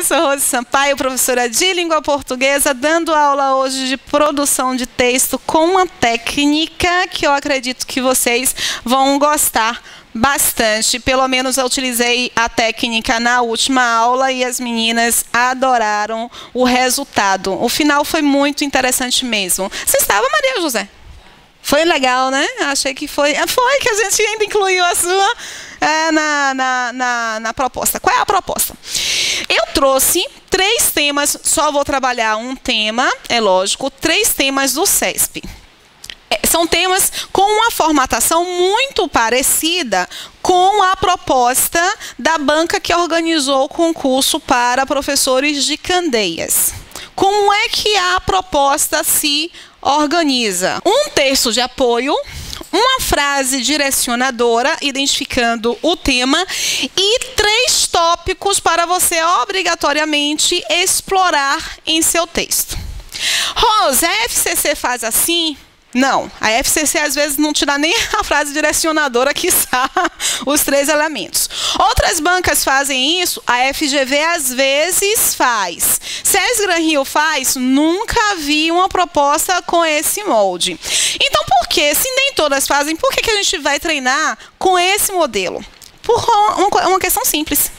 sou Rose Sampaio, professora de língua portuguesa, dando aula hoje de produção de texto com uma técnica que eu acredito que vocês vão gostar bastante. Pelo menos eu utilizei a técnica na última aula e as meninas adoraram o resultado. O final foi muito interessante mesmo. Você estava, Maria José? Foi legal, né? Achei que foi. Foi que a gente ainda incluiu a sua na proposta. Qual é a proposta? Eu trouxe 3 temas, só vou trabalhar um tema, é lógico, 3 temas do CESP. São temas com uma formatação muito parecida com a proposta da banca que organizou o concurso para professores de Candeias. Como é que a proposta se organiza? Um texto de apoio, uma frase direcionadora, identificando o tema, e 3 tópicos para você obrigatoriamente explorar em seu texto. Rose, a FCC faz assim? Não, a FCC às vezes não te dá nem a frase direcionadora, quiçá os 3 elementos. Outras bancas fazem isso, a FGV às vezes faz. SES Gran Rio faz, nunca vi uma proposta com esse molde. Então, por que? Se nem todas fazem, por que a gente vai treinar com esse modelo? Por uma questão simples.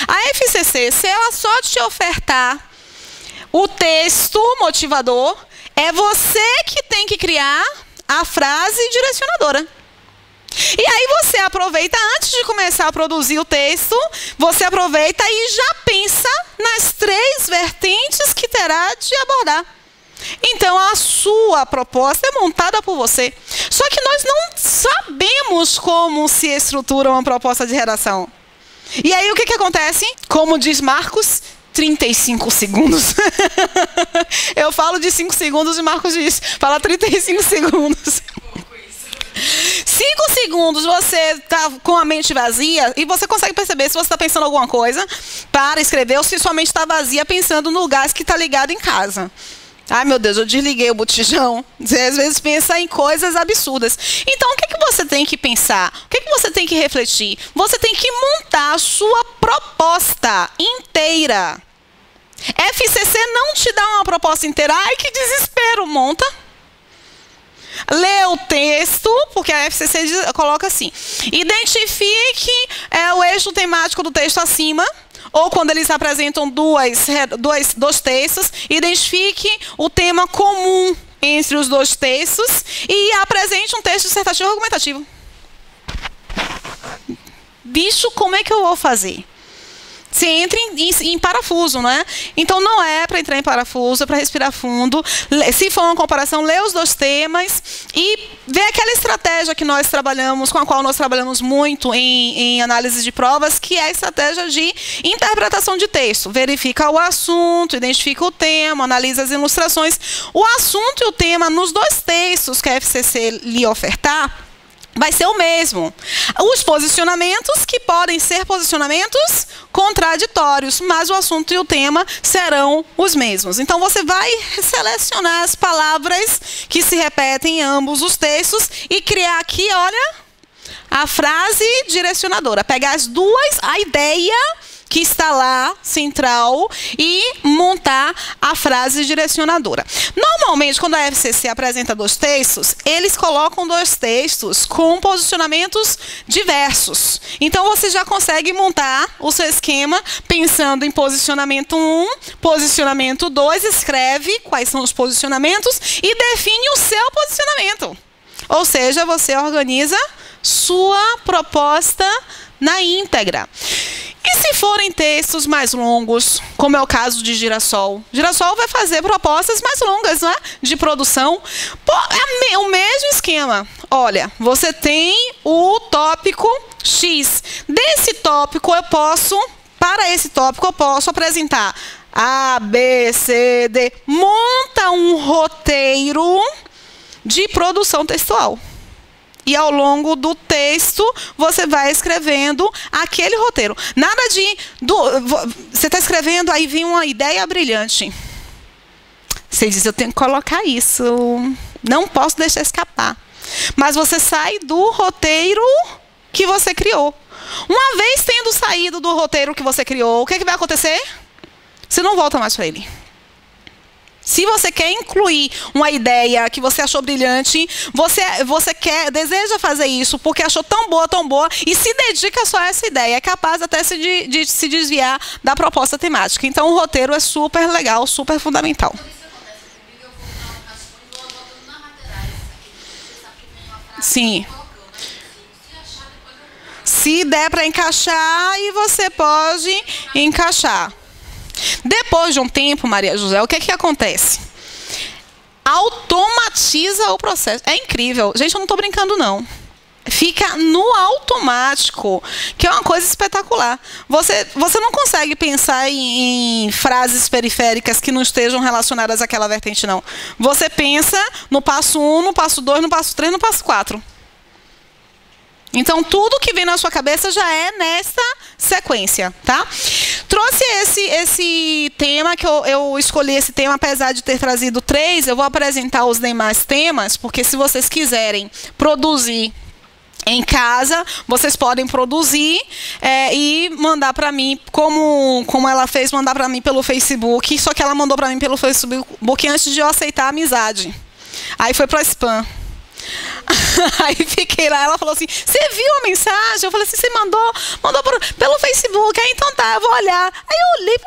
A FCC, se ela só te ofertar o texto motivador, é você que tem que criar a frase direcionadora. E aí você aproveita, antes de começar a produzir o texto, você aproveita e já pensa nas 3 vertentes que terá de abordar. Então, a sua proposta é montada por você. Só que nós não sabemos como se estrutura uma proposta de redação. E aí, o que acontece? Como diz Marcos, 35 segundos. Eu falo de 5 segundos e Marcos diz, fala 35 segundos. 5 segundos você está com a mente vazia e você consegue perceber se você está pensando alguma coisa para escrever ou se sua mente está vazia pensando no gás que está ligado em casa. Ai, meu Deus, eu desliguei o botijão. Você às vezes pensa em coisas absurdas. Então, o que você tem que pensar? O que você tem que refletir? Você tem que montar a sua proposta inteira. FCC não te dá uma proposta inteira. Ai, que desespero, monta. Lê o texto, porque a FCC coloca assim. Identifique o eixo temático do texto acima, ou quando eles apresentam dois textos, identifique o tema comum entre os 2 textos e apresente um texto dissertativo argumentativo. Bicho, como é que eu vou fazer? Você entra em parafuso, né? Então, não é para entrar em parafuso, é para respirar fundo. Se for uma comparação, lê os 2 temas e vê aquela estratégia que nós trabalhamos, com a qual nós trabalhamos muito em análise de provas, que é a estratégia de interpretação de texto. Verifica o assunto, identifica o tema, analisa as ilustrações. O assunto e o tema nos 2 textos que a FCC lhe ofertar, vai ser o mesmo. Os posicionamentos, que podem ser posicionamentos contraditórios, mas o assunto e o tema serão os mesmos. Então, você vai selecionar as palavras que se repetem em ambos os textos e criar aqui, olha, a frase direcionadora. Pegar as 2, a ideia que está lá, central, e montar a frase direcionadora. Normalmente, quando a FCC apresenta 2 textos, eles colocam 2 textos com posicionamentos diversos. Então, você já consegue montar o seu esquema pensando em posicionamento 1, posicionamento 2, escreve quais são os posicionamentos e define o seu posicionamento. Ou seja, você organiza sua proposta na íntegra. E se forem textos mais longos, como é o caso de Girassol? Girassol vai fazer propostas mais longas, né, de produção. É o mesmo esquema. Olha, você tem o tópico X. Desse tópico para esse tópico eu posso apresentar A, B, C, D. Monta um roteiro de produção textual. E ao longo do texto, você vai escrevendo aquele roteiro. Nada de... você está escrevendo, aí vem uma ideia brilhante. Você diz, eu tenho que colocar isso. Não posso deixar escapar. Mas você sai do roteiro que você criou. Uma vez tendo saído do roteiro que você criou, o que vai acontecer? você não volta mais para ele. Se você quer incluir uma ideia que você achou brilhante, deseja fazer isso porque achou tão boa, e se dedica só a essa ideia, é capaz até de se desviar da proposta temática. Então, o roteiro é super legal, super fundamental. Sim. Se der para encaixar, aí você pode encaixar. Depois de um tempo, Maria José, o que é que acontece? Automatiza o processo. É incrível. Gente, eu não estou brincando, não. Fica no automático, que é uma coisa espetacular. Você não consegue pensar em frases periféricas que não estejam relacionadas àquela vertente, não. Você pensa no passo 1, no passo 2, no passo 3, no passo 4. Então, tudo que vem na sua cabeça já é nessa sequência, tá? Trouxe esse tema, que eu escolhi esse tema, apesar de ter trazido 3, eu vou apresentar os demais temas, porque se vocês quiserem produzir em casa, vocês podem produzir e mandar para mim, como ela fez, mandar para mim pelo Facebook, só que ela mandou para mim pelo Facebook antes de eu aceitar a amizade. Aí foi para spam. Aí fiquei lá, ela falou assim, você viu a mensagem? Eu falei assim, você mandou pelo Facebook. Aí então tá, eu vou olhar. Aí eu olhei,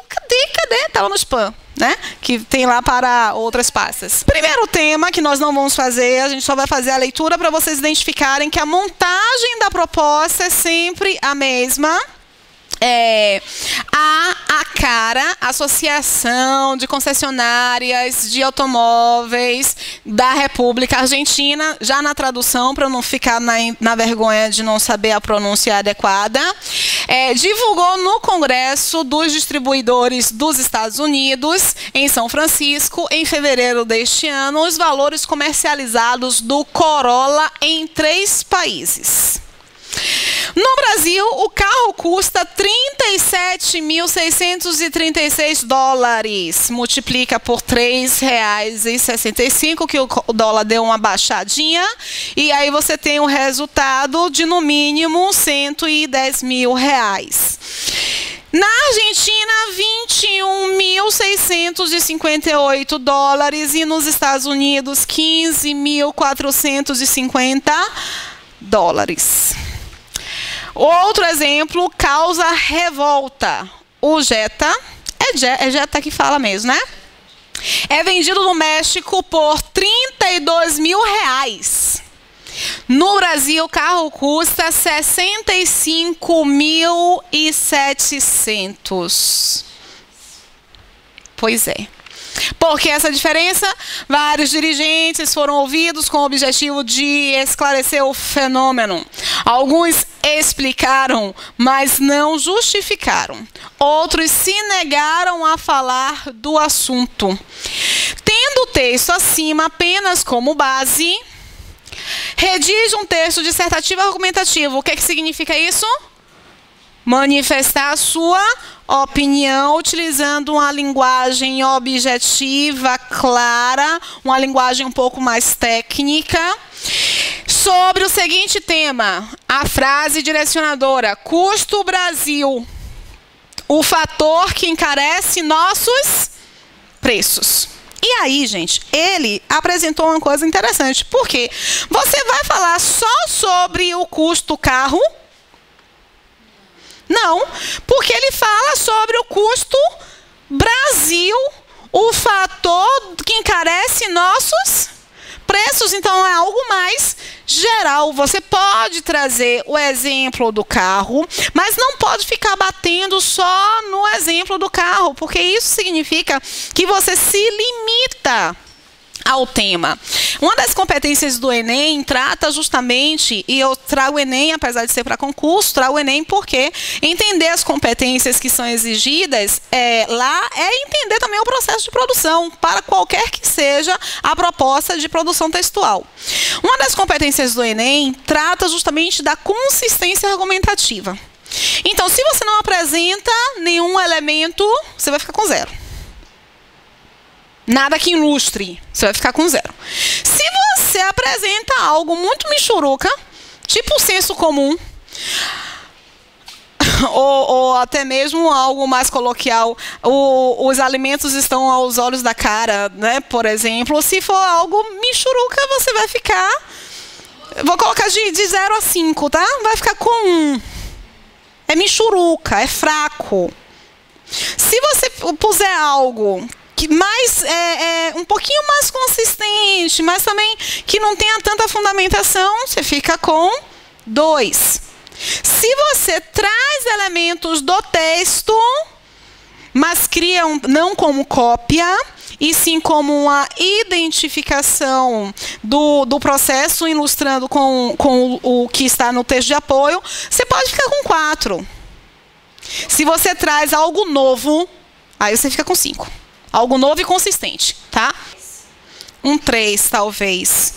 cadê? Tava no spam, né? Que tem lá para outras pastas. Primeiro tema que nós não vamos fazer, a gente só vai fazer a leitura para vocês identificarem que a montagem da proposta é sempre a mesma. A ACARA, Associação de Concessionárias de Automóveis da República Argentina, já na tradução, para eu não ficar na vergonha de não saber a pronúncia adequada, divulgou no Congresso dos Distribuidores dos Estados Unidos, em São Francisco, em fevereiro deste ano, os valores comercializados do Corolla em 3 países. No Brasil, o carro custa $37.636. Multiplica por R$3,65, que o dólar deu uma baixadinha. E aí você tem um resultado de, no mínimo, R$110 mil. Na Argentina, $21.658. E nos Estados Unidos, $15.450. Outro exemplo, causa revolta. O Jetta, é Jetta que fala mesmo, né? É vendido no México por R$32 mil. No Brasil, o carro custa R$65.700. Pois é. Por que essa diferença? Vários dirigentes foram ouvidos com o objetivo de esclarecer o fenômeno. Alguns explicaram, mas não justificaram. Outros se negaram a falar do assunto. Tendo o texto acima apenas como base, redige um texto dissertativo argumentativo. O que significa isso? Manifestar a sua opinião utilizando uma linguagem objetiva, clara, uma linguagem um pouco mais técnica, sobre o seguinte tema. A frase direcionadora: custo Brasil, o fator que encarece nossos preços. E aí, gente, ele apresentou uma coisa interessante. Por quê? Você vai falar só sobre o custo carro? Não, porque ele fala sobre o custo Brasil, o fator que encarece nossos preços. Então, é algo mais geral. Você pode trazer o exemplo do carro, mas não pode ficar batendo só no exemplo do carro, porque isso significa que você se limita ao tema. Uma das competências do Enem trata justamente, e eu trago o Enem, apesar de ser para concurso, trago o Enem porque entender as competências que são exigidas lá é entender também o processo de produção, para qualquer que seja a proposta de produção textual. Uma das competências do Enem trata justamente da consistência argumentativa. Então, se você não apresenta nenhum elemento, você vai ficar com 0. Nada que ilustre, você vai ficar com 0. Se você apresenta algo muito michuruca, tipo o senso comum, ou até mesmo algo mais coloquial, os alimentos estão aos olhos da cara, né? Por exemplo, se for algo michuruca, você vai ficar, vou colocar de 0 a 5, tá? Vai ficar com 1. É michuruca, é fraco. Se você puser algo que mais um pouquinho mais consistente, mas também que não tenha tanta fundamentação, você fica com 2. Se você traz elementos do texto, mas cria não como cópia, e sim como uma identificação do processo, ilustrando com o que está no texto de apoio, você pode ficar com 4. Se você traz algo novo, aí você fica com 5. Algo novo e consistente, tá? 3, talvez.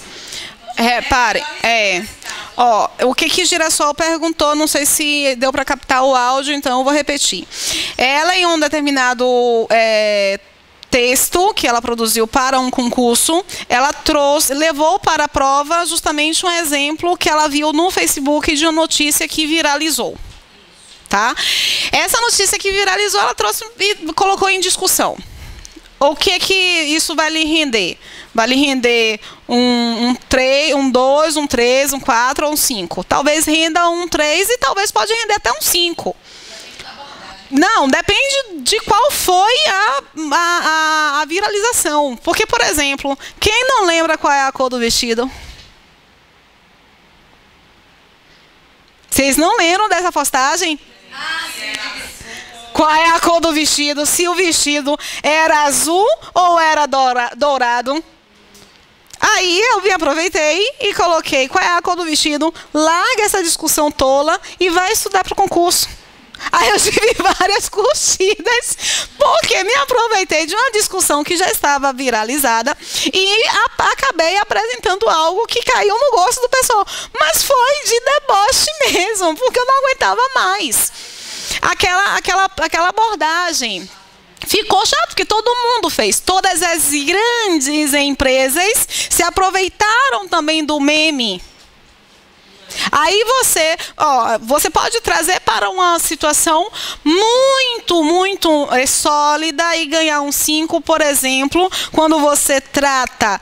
Repare, ó, o que Girassol perguntou, não sei se deu para captar o áudio, então eu vou repetir. Ela, em um determinado texto que ela produziu para um concurso, ela levou para a prova justamente um exemplo que ela viu no Facebook de uma notícia que viralizou. Tá? Essa notícia que viralizou, ela trouxe e colocou em discussão. O que isso vai lhe render? Vai lhe render um 3, um 2, um 3, um 4 ou um 5. Talvez renda um 3 e talvez pode render até um 5. Não, depende de qual foi a viralização. Porque, por exemplo, quem não lembra qual é a cor do vestido? Vocês não lembram dessa postagem? Qual é a cor do vestido? Se o vestido era azul ou era dourado? Aí eu aproveitei e coloquei qual é a cor do vestido. Larga essa discussão tola e vai estudar para o concurso. Aí eu tive várias curtidas, porque me aproveitei de uma discussão que já estava viralizada e acabei apresentando algo que caiu no gosto do pessoal. Mas foi de deboche mesmo, porque eu não aguentava mais. Aquela abordagem. Ficou chato, porque todo mundo fez. Todas as grandes empresas se aproveitaram também do meme. Aí você pode trazer para uma situação muito sólida e ganhar um 5, por exemplo, quando você trata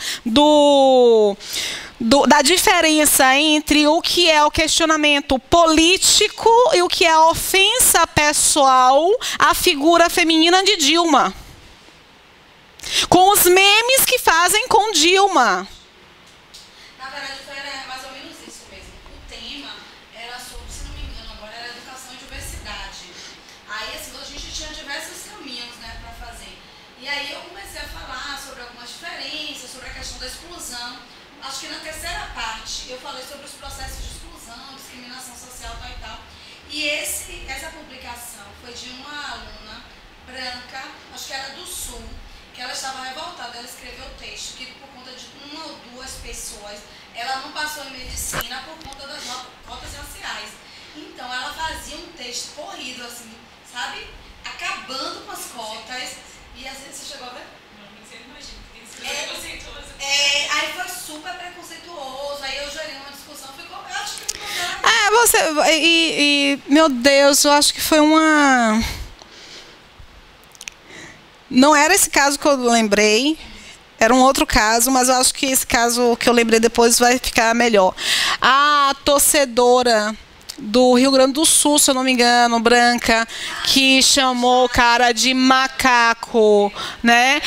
da diferença entre o que é o questionamento político e o que é a ofensa pessoal à figura feminina de Dilma. Com os memes que fazem com Dilma. Na verdade, era mais ou menos isso mesmo. O tema era sobre, se não me engano, agora era educação e diversidade. Aí, assim, a gente tinha diversos caminhos, né, para fazer. E aí eu comecei a falar sobre algumas diferenças, sobre a questão da exclusão. Acho que na terceira parte eu falei sobre os processos de exclusão, discriminação social, tal e tal. E essa publicação foi de uma aluna branca, acho que era do Sul, que ela estava revoltada. Ela escreveu o texto que por conta de 1 ou 2 pessoas, ela não passou em medicina por conta das cotas raciais. Então ela fazia um texto corrido, assim, sabe? Acabando com as cotas. E às vezes você chegou a ver? Aí foi super preconceituoso, aí eu gerei uma discussão, eu acho que ficou meu Deus, eu acho que foi uma... Não era esse caso que eu lembrei, era um outro caso, mas eu acho que esse caso que eu lembrei depois vai ficar melhor. A torcedora do Rio Grande do Sul, se eu não me engano, branca, que chamou o cara de macaco, né?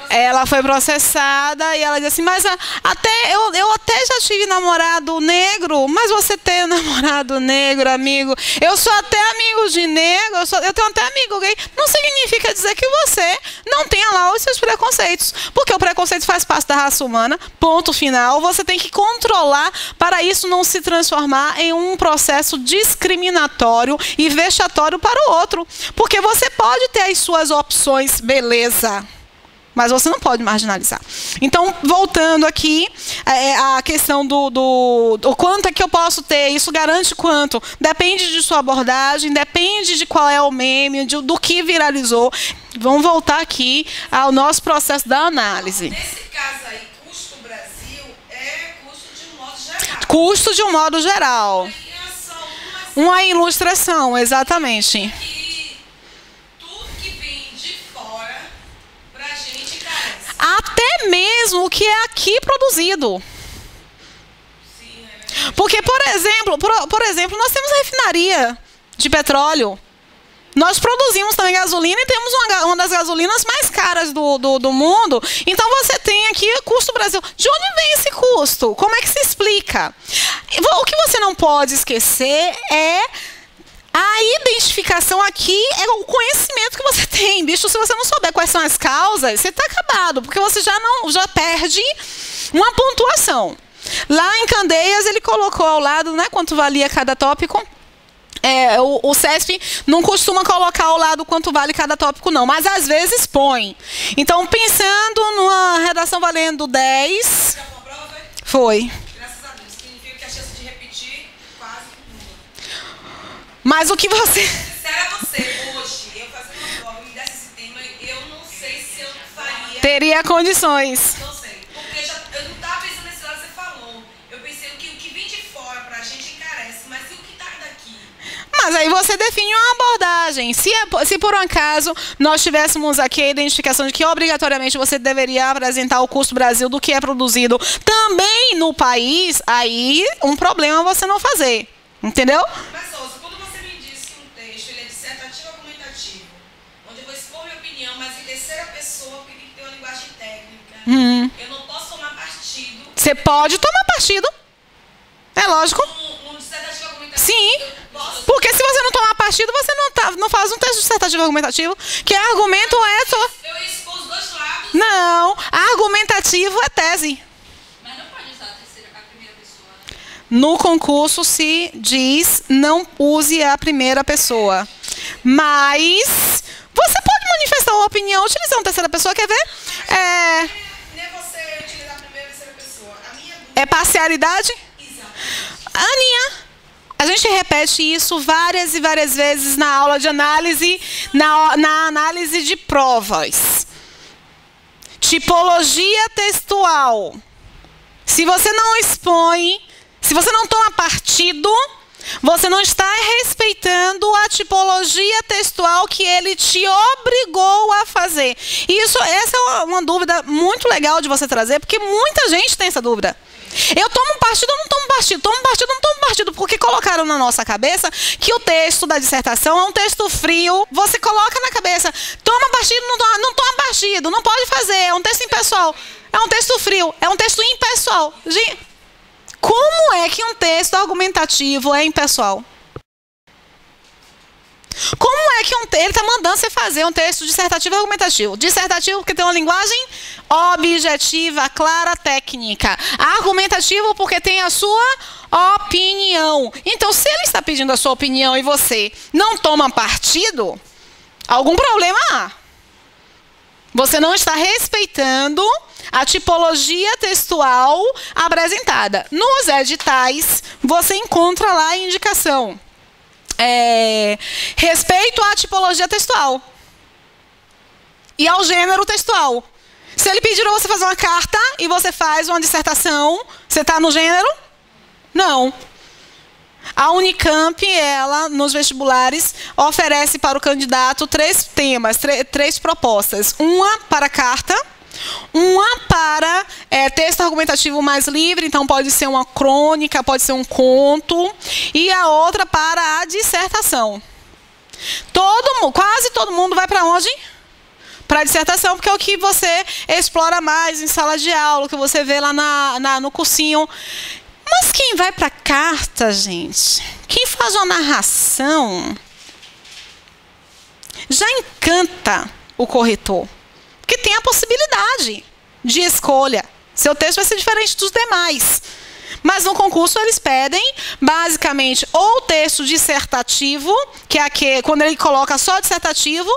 Ela foi processada e ela disse assim, mas eu até já tive namorado negro, mas você tem namorado negro, amigo? Eu sou até amigo de negro, eu tenho até amigo gay. Não significa dizer que você não tenha lá os seus preconceitos, porque o preconceito faz parte da raça humana, ponto final. Você tem que controlar para isso não se transformar em um processo discriminatório e vexatório para o outro, porque você pode ter as suas opções, beleza, mas você não pode marginalizar. Então, voltando aqui, a questão do quanto é que eu posso ter, isso garante quanto? Depende de sua abordagem, depende de qual é o meme, do que viralizou. Vamos voltar aqui ao nosso processo da análise. Nesse caso aí, custo Brasil é custo de um modo geral. Custo de um modo geral. Aí é só uma Uma ilustração, exatamente. E tudo que vem de fora, pra gente encarece. Até mesmo o que é aqui produzido. Sim, Porque, por exemplo, nós temos refinaria de petróleo. Nós produzimos também gasolina e temos uma das gasolinas mais caras do mundo. Então, você tem aqui o custo Brasil. De onde vem esse custo? Como é que se explica? O que você não pode esquecer é a identificação aqui, é o conhecimento que você tem. Bicho, se você não souber quais são as causas, você está acabado, porque você já perde uma pontuação. Lá em Candeias, ele colocou ao lado, né, quanto valia cada tópico. O CESP não costuma colocar ao lado quanto vale cada tópico, não, mas às vezes põe. Então, pensando numa redação valendo 10... Já foi a prova, foi? Graças a Deus. Significa que a chance de repetir quase nula. Mas o que você... Sincera a você, hoje, eu fazendo uma prova, me desse esse tema, eu não sei se eu faria. Teria condições. Não sei. Porque eu não estava pensando nesse lado que você falou. Eu pensei que o que vem de fora pra gente encarece, mas e o que tá daqui? Mas aí você define uma abordagem. Se por um acaso nós tivéssemos aqui a identificação de que obrigatoriamente você deveria apresentar o custo Brasil do que é produzido também no país, aí um problema você não fazer. Entendeu? Mas, Souza, quando você me disse que um texto ele é dissertativo argumentativo, onde eu vou expor minha opinião, mas em terceira pessoa, porque tem que ter uma linguagem técnica, eu não posso tomar partido. Você pode tomar partido. É lógico. Um dissertativo argumentativo. Sim. Eu posso. Porque se você não tomar partido, você não faz um texto dissertativo argumentativo, que argumento é só... Eu expor os dois lados. Não, argumentativo é tese. Mas não pode usar a primeira pessoa, né? No concurso se diz não use a primeira pessoa. Mas você pode manifestar uma opinião utilizando a terceira pessoa, quer ver? Nem você utilizar a primeira e terceira pessoa. A minha dúvida. É parcialidade? Exatamente. Aninha, a gente repete isso várias e várias vezes na aula de análise, na análise de provas. Tipologia textual. Se você não expõe, se você não toma partido, você não está respeitando a tipologia textual que ele te obrigou a fazer. Essa é uma dúvida muito legal de você trazer, porque muita gente tem essa dúvida. Eu tomo partido ou não tomo partido? Tomo partido ou não tomo partido? Porque colocaram na nossa cabeça que o texto da dissertação é um texto frio. Você coloca na cabeça, toma partido, não toma partido, não pode fazer, é um texto impessoal. É um texto frio, é um texto impessoal. Gente, como é que um texto argumentativo é impessoal? Como é que ele está mandando você fazer um texto dissertativo e argumentativo? Dissertativo porque tem uma linguagem objetiva, clara, técnica. Argumentativo porque tem a sua opinião. Então, se ele está pedindo a sua opinião e você não toma partido, algum problema há. Você não está respeitando a tipologia textual apresentada. Nos editais, você encontra lá a indicação. Respeito à tipologia textual e ao gênero textual. Se ele pedir a você fazer uma carta e você faz uma dissertação, você está no gênero? Não. A Unicamp, ela, nos vestibulares, oferece para o candidato 3 temas, 3 propostas. Uma para carta, uma para texto argumentativo mais livre, então pode ser uma crônica, pode ser um conto, e a outra para a dissertação. Quase todo mundo vai para onde? Para a dissertação, porque é o que você explora mais em sala de aula, que você vê lá no cursinho. Mas quem vai para a carta, gente, quem faz uma narração, já encanta o corretor. Porque tem a possibilidade de escolha. Seu texto vai ser diferente dos demais. Mas no concurso eles pedem, basicamente, ou texto dissertativo, que é quando ele coloca só dissertativo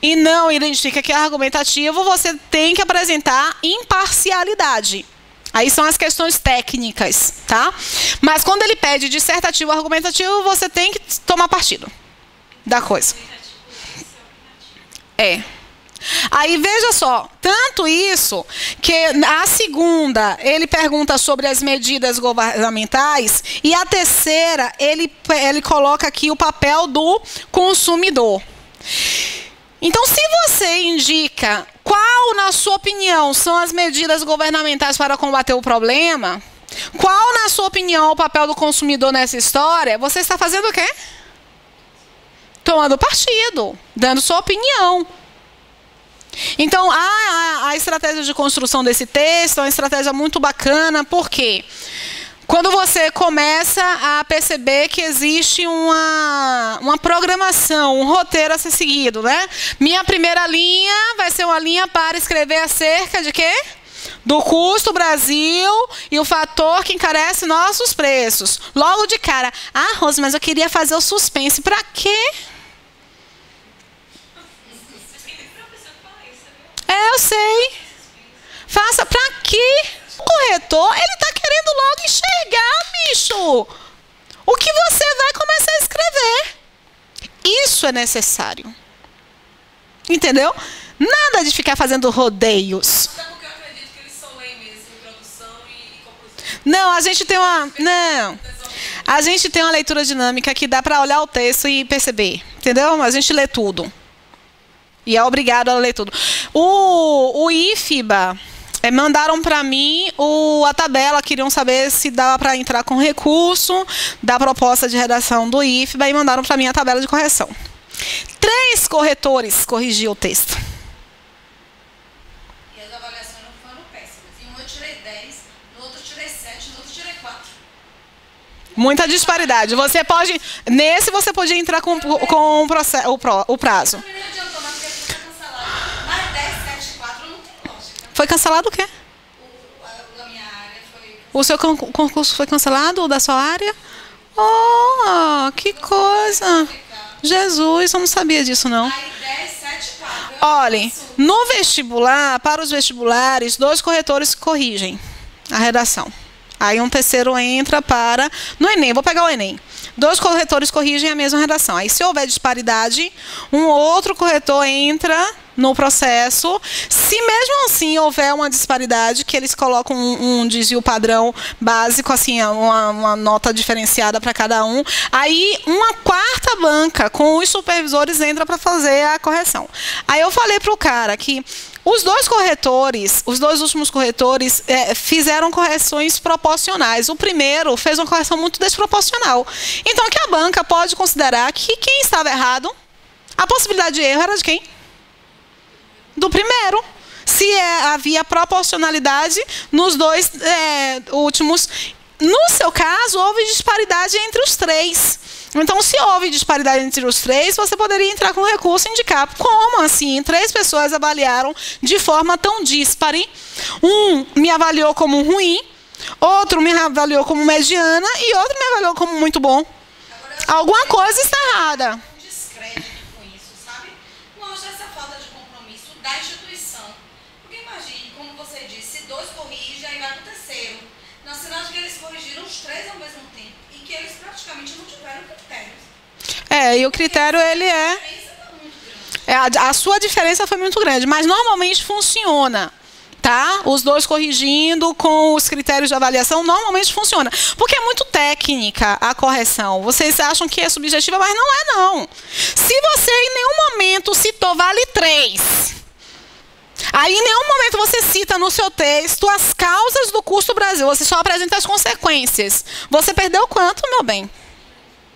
e não identifica que é argumentativo, você tem que apresentar imparcialidade. Aí são as questões técnicas, tá? Mas quando ele pede dissertativo ou argumentativo, você tem que tomar partido da coisa. Aí veja só, tanto isso que a segunda ele pergunta sobre as medidas governamentais e a terceira ele coloca aqui o papel do consumidor. Então, se você indica qual, na sua opinião, são as medidas governamentais para combater o problema, qual, na sua opinião, é o papel do consumidor nessa história, você está fazendo o quê? Tomando partido, dando sua opinião. Então, a estratégia de construção desse texto é uma estratégia muito bacana, porque quando você começa a perceber que existe uma programação, um roteiro a ser seguido, né? Minha primeira linha vai ser uma linha para escrever acerca de quê? Do custo Brasil e o fator que encarece nossos preços. Logo de cara, Rose, mas eu queria fazer o suspense. Para quê? Eu sei. Faça para quê? O corretor, ele está querendo logo enxergar, bicho. O que você vai começar a escrever. Isso é necessário. Entendeu? Nada de ficar fazendo rodeios. Até porque eu acredito que eles só leem mesmo introdução e conclusão. Não, a gente tem uma... Não. A gente tem uma leitura dinâmica que dá para olhar o texto e perceber. Entendeu? A gente lê tudo. E é obrigado a ler tudo. O IFBA, mandaram para mim a tabela, queriam saber se dava para entrar com recurso da proposta de redação do IFBA e mandaram para mim a tabela de correção. 3 corretores corrigiam o texto. E as avaliações não foram péssimas. Em um eu tirei 10, no outro eu tirei 7, no outro eu tirei 4. Muita disparidade. Você pode, nesse você podia entrar com o prazo. Foi cancelado o quê? Da minha área foi... O seu concurso foi cancelado, o da sua área? Oh, que coisa! Jesus, eu não sabia disso, não. Aí 10, 7, 4. Olhem, no vestibular, para os vestibulares, 2 corretores corrigem a redação. Aí um terceiro entra para... No Enem, vou pegar o Enem. 2 corretores corrigem a mesma redação. Aí, se houver disparidade, um outro corretor entra no processo. Se mesmo assim houver uma disparidade, que eles colocam um desvio padrão básico, assim, uma nota diferenciada para cada um, aí uma 4ª banca com os supervisores entra para fazer a correção. Aí eu falei para o cara que os 2 corretores, os 2 últimos corretores, fizeram correções proporcionais. O primeiro fez uma correção muito desproporcional. Então, que a banca pode considerar que quem estava errado, a possibilidade de erro era de quem? Do primeiro. Se havia proporcionalidade nos 2 últimos. No seu caso, houve disparidade entre os 3. Então, se houve disparidade entre os 3, você poderia entrar com recurso e indicar. Como assim? 3 pessoas avaliaram de forma tão díspare. Um me avaliou como ruim, outro me avaliou como mediana e outro me avaliou como muito bom. Alguma coisa está errada. Descrédito com isso, sabe? Mostra essa falta de compromisso da instituição. Porque imagine, como você disse, se 2 corrigem, aí vai para o terceiro. Na sinal de que eles corrigiram os 3 ao mesmo tempo e que eles praticamente não tiveram critérios. E o critério, ele a sua diferença foi muito grande, mas normalmente funciona. Tá? Os 2 corrigindo com os critérios de avaliação, normalmente funciona. Porque é muito técnica a correção. Vocês acham que é subjetiva, mas não é, não. Se você em nenhum momento citou vale 3, aí em nenhum momento você cita no seu texto as causas do custo Brasil, você só apresenta as consequências. Você perdeu quanto, meu bem?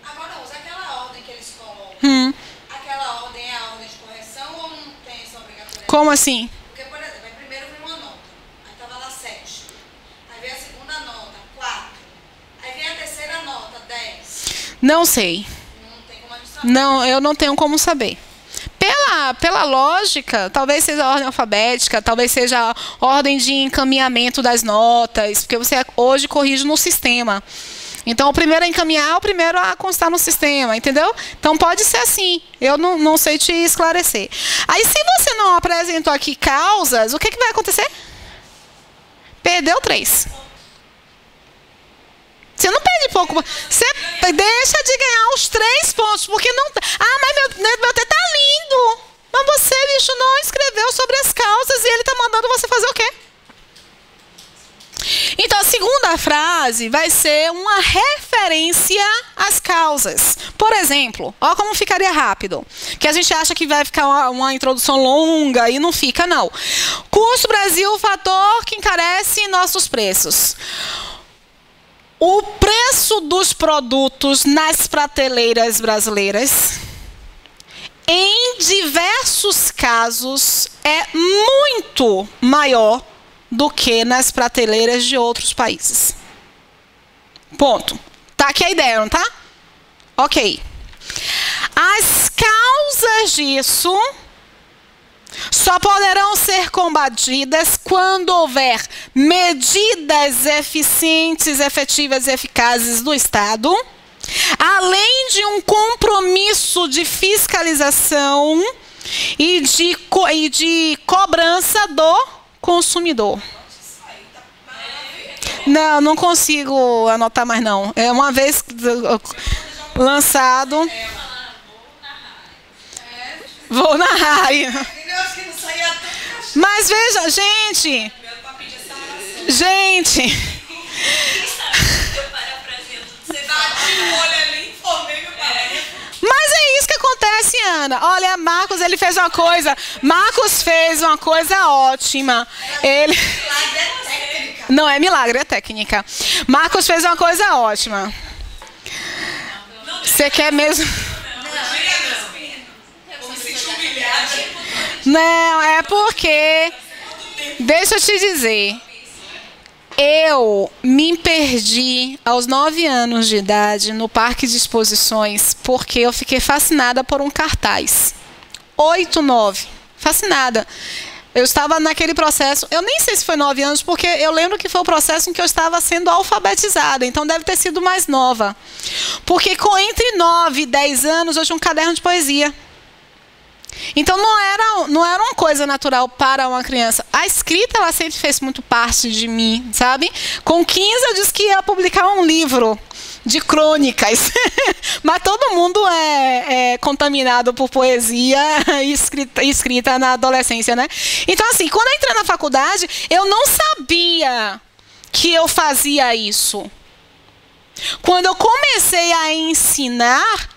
Agora, usa aquela ordem que eles colocam. Aquela ordem é a ordem de correção ou não tem essa obrigatoriedade? Como assim? Não sei. Não, eu não tenho como saber. Pela lógica, talvez seja a ordem alfabética, talvez seja a ordem de encaminhamento das notas, porque você hoje corrige no sistema. Então, o primeiro a encaminhar, o primeiro a constar no sistema, entendeu? Então, pode ser assim. Eu não sei te esclarecer. Aí, se você não apresentou aqui causas, o que vai acontecer? Perdeu 3. Você não perde pouco. Você deixa de ganhar os 3 pontos, porque não... mas meu texto tá lindo. Mas você, bicho, não escreveu segunda frase vai ser uma referência às causas. Por exemplo, olha como ficaria rápido. Que a gente acha que vai ficar uma introdução longa e não fica, não. Custo Brasil, o fator que encarece nossos preços. O preço dos produtos nas prateleiras brasileiras, em diversos casos, é muito maior do que nas prateleiras de outros países. Ponto. Tá aqui a ideia, não tá? Ok. As causas disso só poderão ser combatidas quando houver medidas eficientes, efetivas e eficazes do Estado, além de um compromisso de fiscalização e de cobrança do consumidor. Não consigo anotar mais não. É uma vez lançado. Vou narrar. Mas veja, gente. Mas é isso que acontece, Ana. Olha, Marcos, ele fez uma coisa. Marcos fez uma coisa ótima. Ele... Não é milagre, é técnica. Marcos fez uma coisa ótima. Você quer mesmo... Não, é porque... Deixa eu te dizer. Eu me perdi aos 9 anos de idade no Parque de Exposições porque eu fiquei fascinada por um cartaz. 8, 9. Fascinada. Eu estava naquele processo, eu nem sei se foi 9 anos, porque eu lembro que foi o processo em que eu estava sendo alfabetizada, então deve ter sido mais nova. Porque entre 9 e 10 anos eu tinha um caderno de poesia. Então não era uma coisa natural para uma criança. A escrita, ela sempre fez muito parte de mim, sabe? Com 15 eu disse que ia publicar um livro de crônicas. Mas todo mundo é contaminado por poesia escrita na adolescência, né? Então, assim, quando eu entrei na faculdade, eu não sabia que eu fazia isso. Quando eu comecei a ensinar,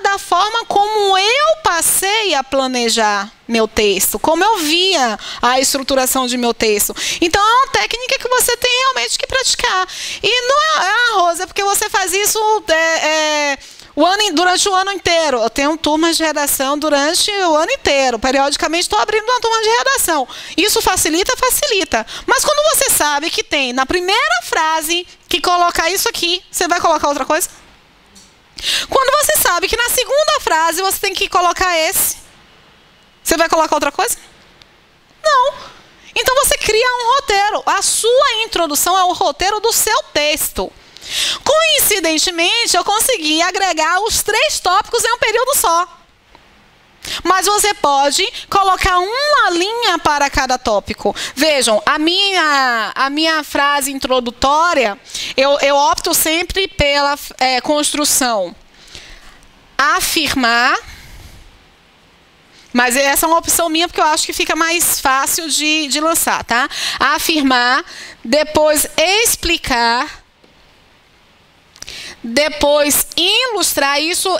da forma como eu passei a planejar meu texto, como eu via a estruturação de meu texto. Então, é uma técnica que você tem realmente que praticar. E não é Rosa, porque você faz isso durante o ano inteiro. Eu tenho turmas de redação durante o ano inteiro. Periodicamente estou abrindo uma turma de redação. Isso facilita? Facilita. Mas quando você sabe que tem na primeira frase que colocar isso aqui, você vai colocar outra coisa? Quando você sabe que na segunda frase você tem que colocar esse, você vai colocar outra coisa? Não. Então você cria um roteiro. A sua introdução é o roteiro do seu texto. Coincidentemente, eu consegui agregar os 3 tópicos em um período só. Mas você pode colocar uma linha para cada tópico. Vejam, a minha frase introdutória, eu opto sempre pela construção. Afirmar. Mas essa é uma opção minha, porque eu acho que fica mais fácil de lançar, tá? Afirmar, depois explicar, depois ilustrar. Isso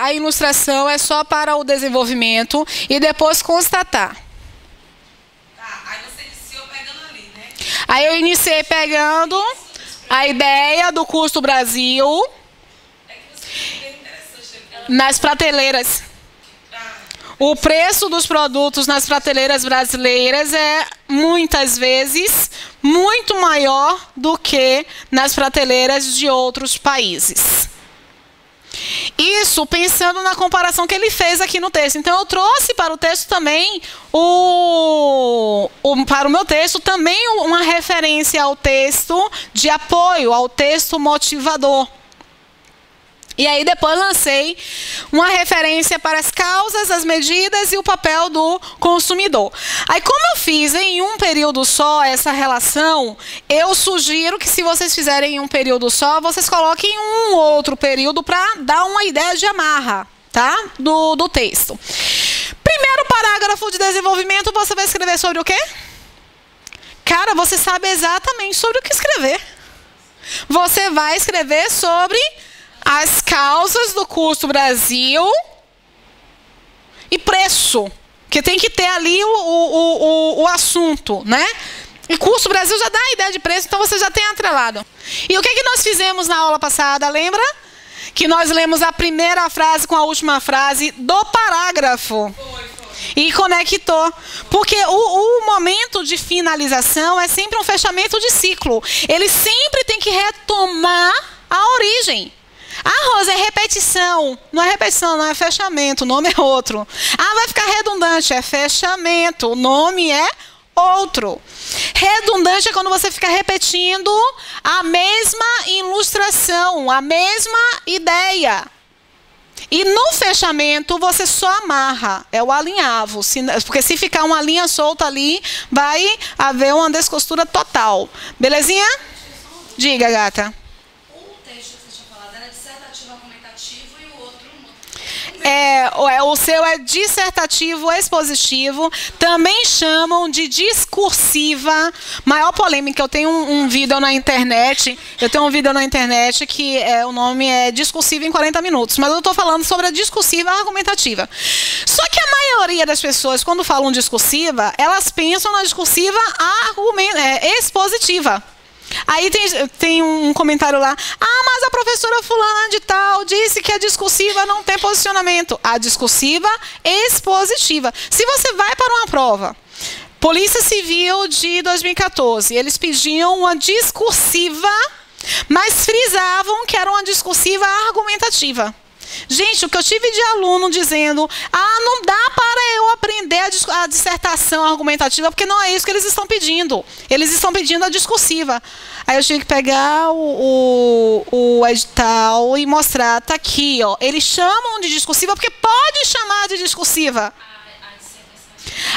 a ilustração é só para o desenvolvimento. E depois constatar. Tá, aí você iniciou pegando ali, né? Aí eu iniciei pegando a ideia do Custo Brasil nas prateleiras. O preço dos produtos nas prateleiras brasileiras é, muitas vezes, muito maior do que nas prateleiras de outros países. Isso pensando na comparação que ele fez aqui no texto. Então, eu trouxe para o texto também, para o meu texto, também uma referência ao texto de apoio, ao texto motivador. E aí depois lancei uma referência para as causas, as medidas e o papel do consumidor. Aí como eu fiz em um período só essa relação, eu sugiro que se vocês fizerem em um período só, vocês coloquem um outro período para dar uma ideia de amarra, tá? do texto. Primeiro parágrafo de desenvolvimento, você vai escrever sobre o quê? Cara, você sabe exatamente sobre o que escrever. Você vai escrever sobre as causas do custo Brasil e preço, que tem que ter ali o assunto, né? E custo Brasil já dá a ideia de preço, então você já tem atrelado. E o que é que nós fizemos na aula passada, lembra? Que nós lemos a primeira frase com a última frase do parágrafo. E conectou. Porque o momento de finalização é sempre um fechamento de ciclo. Ele sempre tem que retomar a origem. Ah, Rosa, é repetição. Não é repetição, não é fechamento. O nome é outro. Ah, vai ficar redundante. É fechamento. O nome é outro. Redundante é quando você fica repetindo a mesma ilustração, a mesma ideia. E no fechamento você só amarra, é o alinhavo. Porque se ficar uma linha solta ali, vai haver uma descostura total. Belezinha? Diga, gata. O seu é dissertativo expositivo, também chamam de discursiva. Maior polêmica, eu tenho um vídeo na internet, que o nome é discursiva em 40 minutos, mas eu estou falando sobre a discursiva argumentativa. Só que a maioria das pessoas, quando falam discursiva, elas pensam na discursiva expositiva. Aí tem um comentário lá, mas a professora fulana de tal disse que a discursiva não tem posicionamento. A discursiva expositiva. Se você vai para uma prova, Polícia Civil de 2014, eles pediam uma discursiva, mas frisavam que era uma discursiva argumentativa. Gente, o que eu tive de aluno dizendo, não dá para eu aprender a dissertação argumentativa, porque não é isso que eles estão pedindo. Eles estão pedindo a discursiva. Aí eu tive que pegar o edital e mostrar, tá aqui, ó. Eles chamam de discursiva porque pode chamar de discursiva.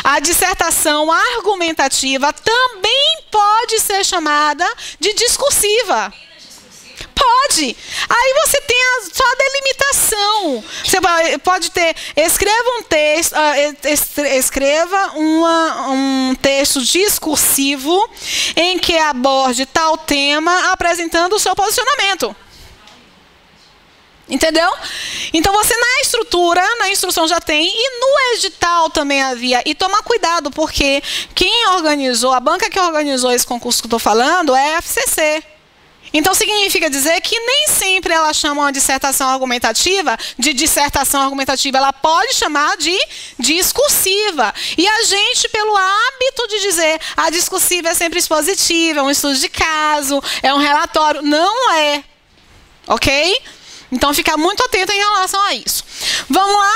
A dissertação argumentativa também pode ser chamada de discursiva. Pode. Aí você tem só a delimitação. Você pode ter, escreva um texto, escreva um texto discursivo em que aborde tal tema apresentando o seu posicionamento. Entendeu? Então você na instrução já tem, e no edital também havia. E tomar cuidado, porque quem organizou, a banca que organizou esse concurso que eu estou falando é a FCC. Então, significa dizer que nem sempre ela chama uma dissertação argumentativa de dissertação argumentativa. Ela pode chamar de discursiva. E a gente, pelo hábito de dizer a discursiva é sempre expositiva, é um estudo de caso, é um relatório. Não é. Ok? Então, ficar muito atento em relação a isso. Vamos lá?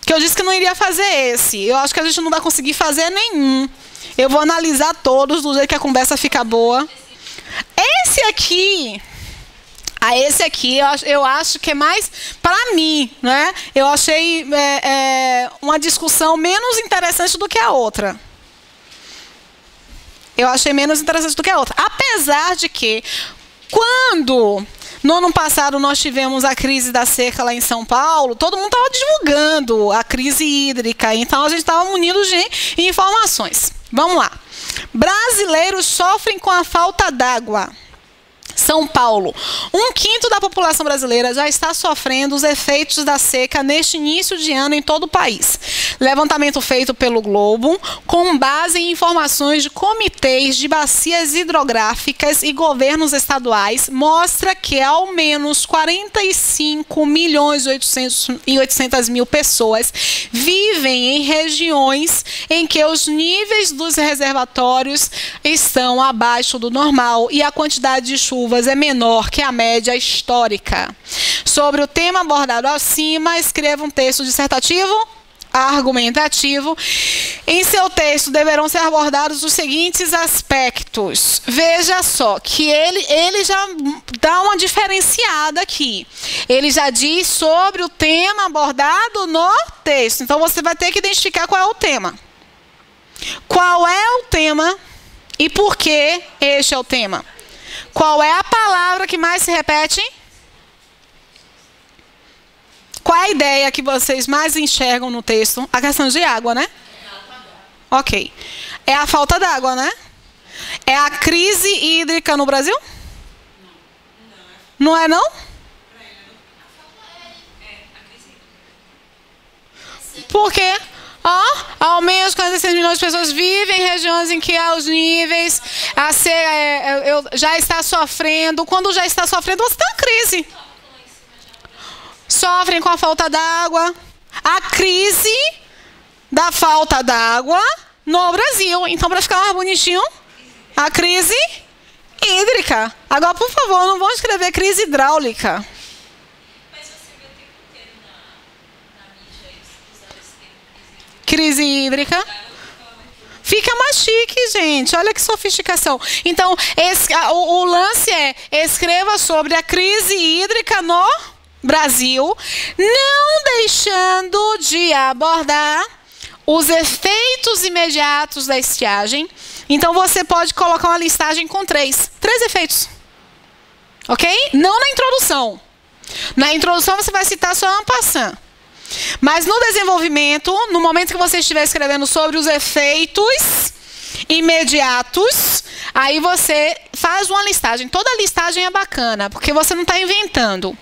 Que eu disse que não iria fazer esse. Eu acho que a gente não vai conseguir fazer nenhum. Eu vou analisar todos do jeito que a conversa fica boa. Esse aqui, eu acho que é mais para mim, né? Eu achei uma discussão menos interessante do que a outra. Eu achei menos interessante do que a outra. Apesar de que, quando no ano passado nós tivemos a crise da seca lá em São Paulo, todo mundo estava divulgando a crise hídrica, então a gente estava munido de informações. Vamos lá. Brasileiros sofrem com a falta d'água. São Paulo. 1/5 da população brasileira já está sofrendo os efeitos da seca neste início de ano em todo o país. Levantamento feito pelo Globo, com base em informações de comitês de bacias hidrográficas e governos estaduais, mostra que ao menos 45.800.000 pessoas vivem em regiões em que os níveis dos reservatórios estão abaixo do normal e a quantidade de chuvas é menor que a média histórica. Sobre o tema abordado acima, escreva um texto dissertativo argumentativo. Em seu texto deverão ser abordados os seguintes aspectos. Veja só que ele já dá uma diferenciada aqui. Ele já diz sobre o tema abordado no texto. Então você vai ter que identificar qual é o tema. Qual é o tema e por que este é o tema? Qual é a palavra que mais se repete? Qual é a ideia que vocês mais enxergam no texto? A questão de água, né? Ok. É a falta d'água, né? É a crise hídrica no Brasil? Não é, não? Por quê? Ao menos 46 milhões de pessoas vivem em regiões em que há os níveis já está sofrendo. Quando já está sofrendo, você está em crise. Sofrem com a falta d'água. A crise da falta d'água no Brasil. Então, para ficar mais bonitinho, a crise hídrica. Agora, por favor, não vão escrever crise hidráulica. Crise hídrica. Fica mais chique, gente. Olha que sofisticação. Então, o lance é: escreva sobre a crise hídrica no Brasil, não deixando de abordar os efeitos imediatos da estiagem. Então, você pode colocar uma listagem com três efeitos. Ok? Não na introdução. Na introdução, você vai citar só en passant. Mas no desenvolvimento, no momento que você estiver escrevendo sobre os efeitos imediatos, aí você faz uma listagem. Toda listagem é bacana, porque você não está inventando.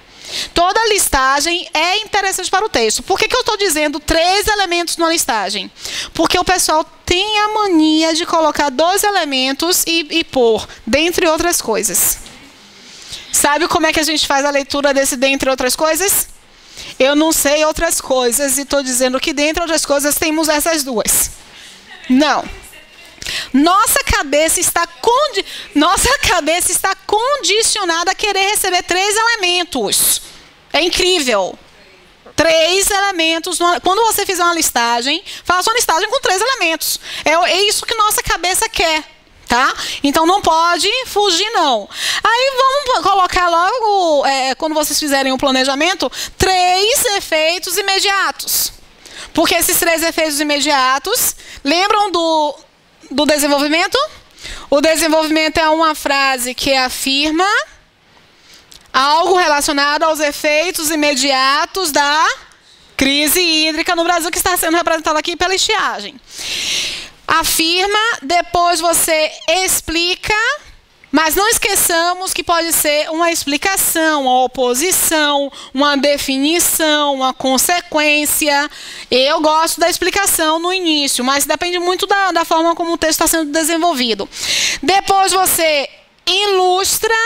Toda listagem é interessante para o texto. Por que eu estou dizendo 3 elementos numa listagem? Porque o pessoal tem a mania de colocar 2 elementos e pôr, dentre outras coisas. Sabe como é que a gente faz a leitura desse dentre outras coisas? Eu não sei outras coisas e estou dizendo que, dentre outras coisas, temos essas 2. Não. Nossa cabeça está condicionada a querer receber 3 elementos. É incrível. 3 elementos. Quando você fizer uma listagem, faça uma listagem com 3 elementos. É isso que nossa cabeça quer. Tá? Então não pode fugir, não. Aí vamos colocar logo, quando vocês fizerem o planejamento, 3 efeitos imediatos. Porque esses 3 efeitos imediatos, lembram do desenvolvimento? O desenvolvimento é uma frase que afirma algo relacionado aos efeitos imediatos da crise hídrica no Brasil, que está sendo representada aqui pela estiagem. Afirma, depois você explica, mas não esqueçamos que pode ser uma explicação, uma oposição, uma definição, uma consequência. Eu gosto da explicação no início, mas depende muito da forma como o texto está sendo desenvolvido. Depois você ilustra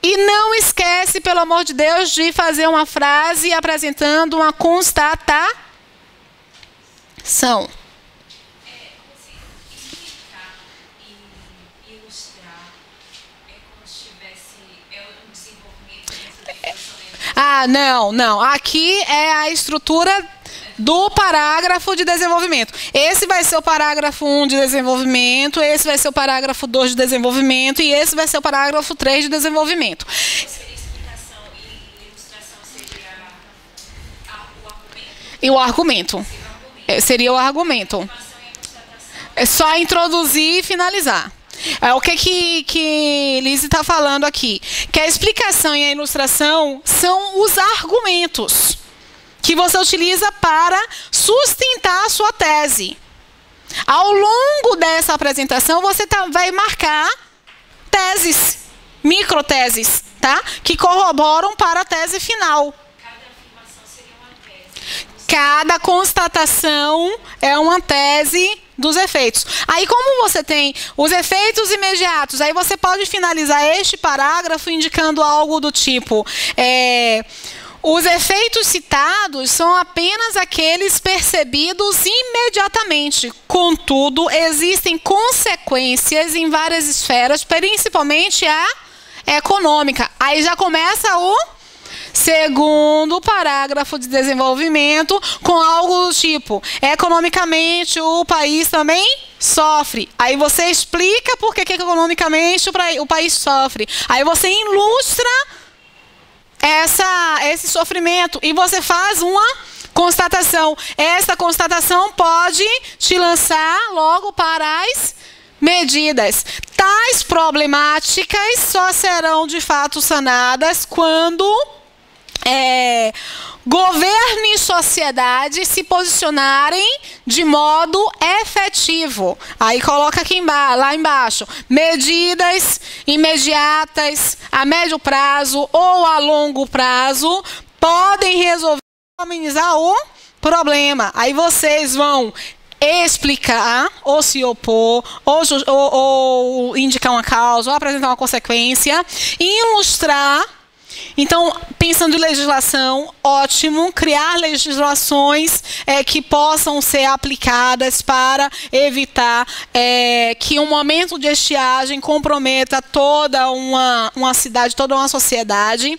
e não esquece, pelo amor de Deus, de fazer uma frase apresentando uma constatação. Não. Aqui é a estrutura do parágrafo de desenvolvimento. Esse vai ser o parágrafo 1 de desenvolvimento, esse vai ser o parágrafo 2 de desenvolvimento e esse vai ser o parágrafo 3 de desenvolvimento. Explicação e ilustração seria o argumento? E o argumento. Seria o argumento. É só introduzir e finalizar. O que Lizzie está falando aqui? Que a explicação e a ilustração são os argumentos que você utiliza para sustentar a sua tese. Ao longo dessa apresentação, você vai marcar teses, microteses, tá? Que corroboram para a tese final. Cada afirmação seria uma tese. Cada constatação é uma tese dos efeitos. Aí, como você tem os efeitos imediatos, aí você pode finalizar este parágrafo indicando algo do tipo: os efeitos citados são apenas aqueles percebidos imediatamente. Contudo, existem consequências em várias esferas, principalmente a econômica. Aí já começa o segundo parágrafo de desenvolvimento com algo do tipo: economicamente o país também sofre. Aí você explica por que economicamente o país sofre. Aí você ilustra esse sofrimento e você faz uma constatação. Essa constatação pode te lançar logo para as medidas. Tais problemáticas só serão de fato sanadas quando governo e sociedade se posicionarem de modo efetivo. Aí coloca aqui lá embaixo, medidas imediatas, a médio prazo ou a longo prazo, podem resolver, amenizar o problema. Aí vocês vão explicar, ou se opor, ou indicar uma causa, ou apresentar uma consequência, ilustrar. Então, pensando em legislação, ótimo, criar legislações que possam ser aplicadas para evitar que um momento de estiagem comprometa toda uma cidade, toda uma sociedade.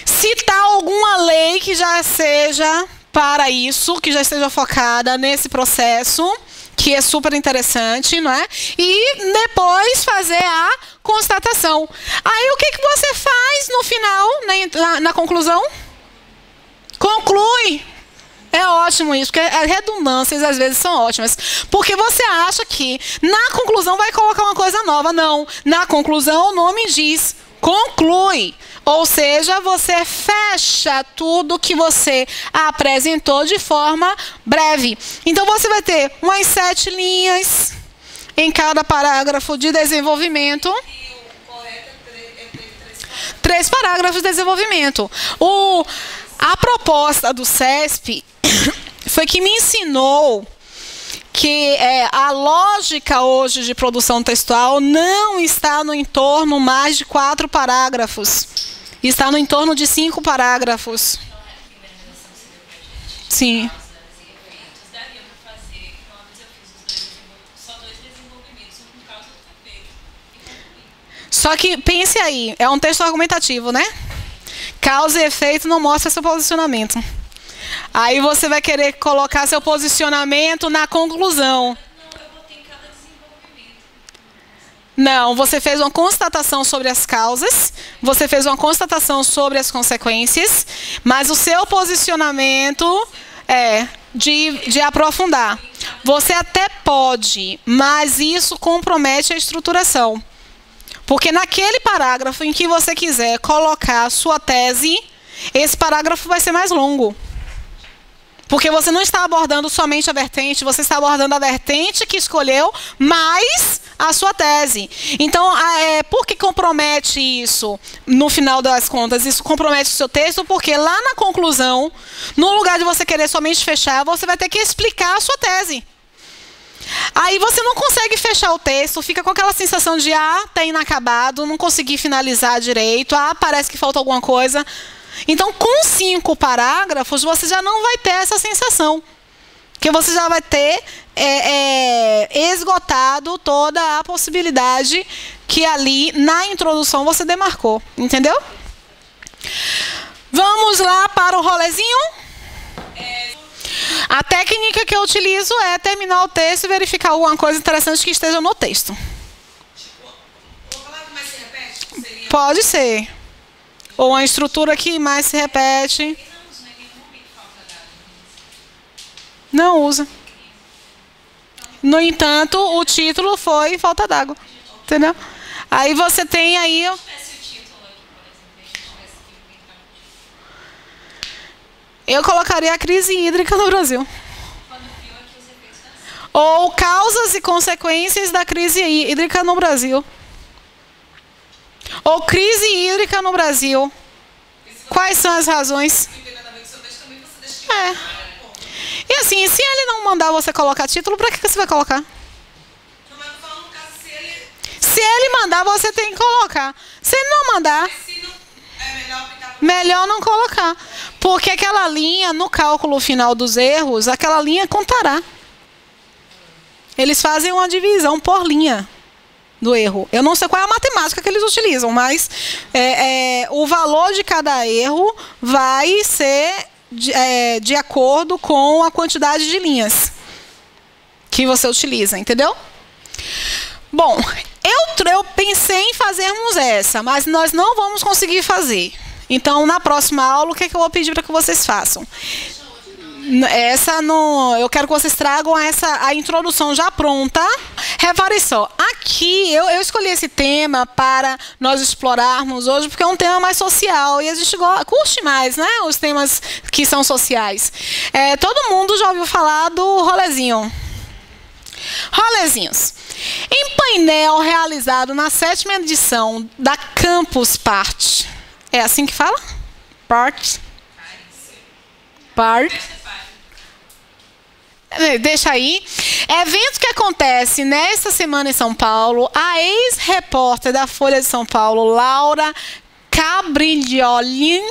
Citar alguma lei que já seja para isso, que já esteja focada nesse processo, que é super interessante, não é? E depois fazer a constatação. Aí o que você faz no final, na conclusão? Conclui. É ótimo isso, porque as redundâncias às vezes são ótimas. Porque você acha que na conclusão vai colocar uma coisa nova. Não. Na conclusão o nome diz conclui. Ou seja, você fecha tudo que você apresentou de forma breve. Então, você vai ter umas 7 linhas em cada parágrafo de desenvolvimento. 3 parágrafos de desenvolvimento. A proposta do CESP foi que me ensinou que a lógica hoje de produção textual não está no entorno mais de 4 parágrafos. Está no entorno de 5 parágrafos. Sim. Só que pense aí, é um texto argumentativo, né? Causa e efeito não mostra seu posicionamento. Aí você vai querer colocar seu posicionamento na conclusão. Não, você fez uma constatação sobre as causas, você fez uma constatação sobre as consequências, mas o seu posicionamento é de aprofundar. Você até pode, mas isso compromete a estruturação. Porque naquele parágrafo em que você quiser colocar a sua tese, esse parágrafo vai ser mais longo. Porque você não está abordando somente a vertente, você está abordando a vertente que escolheu, mais a sua tese. Então, por que compromete isso, no final das contas? Isso compromete o seu texto, porque lá na conclusão, no lugar de você querer somente fechar, você vai ter que explicar a sua tese. Aí você não consegue fechar o texto, fica com aquela sensação de, tá inacabado, não consegui finalizar direito, parece que falta alguma coisa. Então, com 5 parágrafos, você já não vai ter essa sensação. Porque você já vai ter esgotado toda a possibilidade que ali, na introdução, você demarcou. Entendeu? Vamos lá para o rolezinho? A técnica que eu utilizo é terminar o texto e verificar alguma coisa interessante que esteja no texto. Pode ser. Ou uma estrutura que mais se repete. Não usa. No entanto, o título foi falta d'água. Entendeu? Aí você tem aí... Eu colocaria a crise hídrica no Brasil. Ou causas e consequências da crise hídrica no Brasil. Ou crise hídrica no Brasil. Quais são as razões? E assim, se ele não mandar você colocar título, para que você vai colocar? Se ele mandar, você tem que colocar. Se ele não mandar, melhor não colocar. Porque aquela linha, no cálculo final dos erros, aquela linha contará. Eles fazem uma divisão por linha do erro. Eu não sei qual é a matemática que eles utilizam, mas o valor de cada erro vai ser de acordo com a quantidade de linhas que você utiliza, entendeu? Bom, eu pensei em fazermos essa, mas nós não vamos conseguir fazer. Então, na próxima aula, o que eu vou pedir para que vocês façam? Essa não, eu quero que vocês tragam a introdução já pronta. Repare só, aqui eu escolhi esse tema para nós explorarmos hoje, porque é um tema mais social e a gente curte mais, né? Os temas que são sociais. Todo mundo já ouviu falar do rolezinho. Rolezinhos. Em painel realizado na 7ª edição da Campus Party. É assim que fala? Party. Deixa aí. Evento que acontece nesta semana em São Paulo, a ex-repórter da Folha de São Paulo, Laura Capriglione,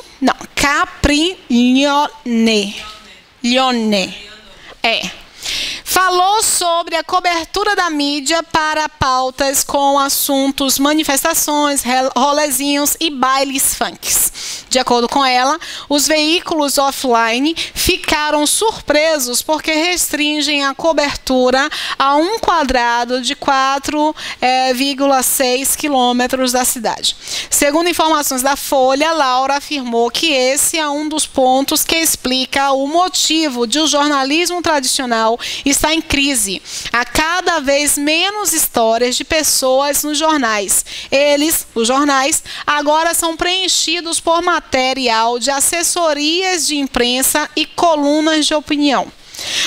falou sobre a cobertura da mídia para pautas com assuntos, manifestações, rolezinhos e bailes funks. De acordo com ela, os veículos offline ficaram surpresos porque restringem a cobertura a 1 quadrado de 4,6 quilômetros da cidade. Segundo informações da Folha, Laura afirmou que esse é um dos pontos que explica o motivo de o jornalismo tradicional está em crise. Há cada vez menos histórias de pessoas nos jornais. Os jornais, agora são preenchidos por material de assessorias de imprensa e colunas de opinião.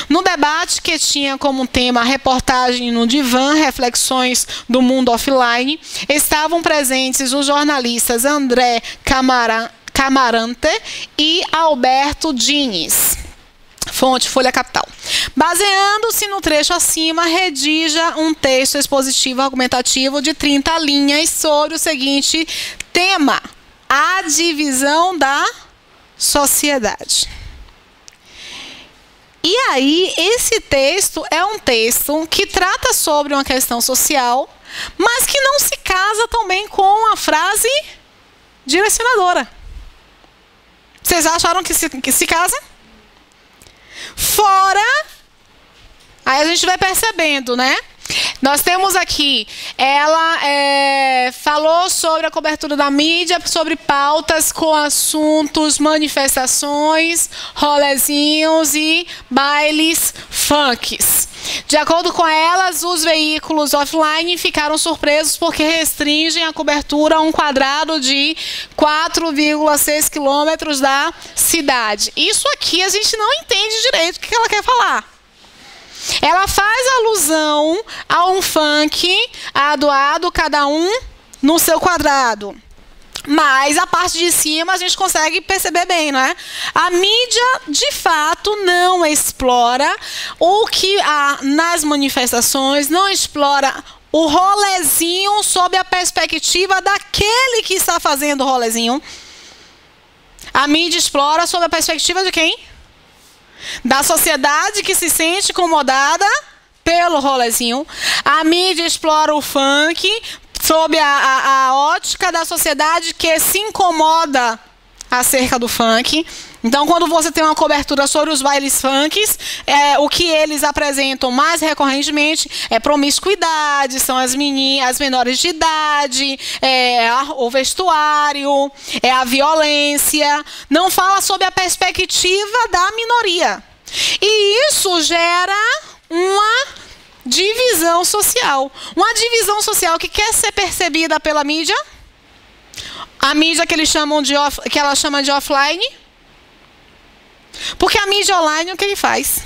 No debate que tinha como tema a reportagem no Divã, reflexões do mundo offline, estavam presentes os jornalistas André Camarante e Alberto Diniz. Fonte Folha Capital. Baseando-se no trecho acima, redija um texto expositivo argumentativo de 30 linhas sobre o seguinte tema: a divisão da sociedade. E aí, esse texto é um texto que trata sobre uma questão social, mas que não se casa tão bem com a frase direcionadora. Vocês acharam que se casa? Fora, aí a gente vai percebendo, né? Nós temos aqui, ela falou sobre a cobertura da mídia, sobre pautas com assuntos, manifestações, rolezinhos e bailes funks. De acordo com elas, os veículos offline ficaram surpresos porque restringem a cobertura a 1 quadrado de 4,6 quilômetros da cidade. Isso aqui a gente não entende direito o que ela quer falar. Ela faz alusão a um funk adoado, cada um no seu quadrado. Mas a parte de cima a gente consegue perceber bem, não é? A mídia, de fato, não explora o que há nas manifestações, não explora o rolezinho sob a perspectiva daquele que está fazendo o rolezinho. A mídia explora sob a perspectiva de quem? Da sociedade que se sente incomodada pelo rolezinho. A mídia explora o funk sob a ótica da sociedade que se incomoda acerca do funk. Então, quando você tem uma cobertura sobre os bailes funks, o que eles apresentam mais recorrentemente é promiscuidade, são as menores de idade, o vestuário, a violência. Não fala sobre a perspectiva da minoria. E isso gera uma divisão social. Uma divisão social que quer ser percebida pela mídia. A mídia que ela chama de offline. Porque a mídia online, o que ele faz?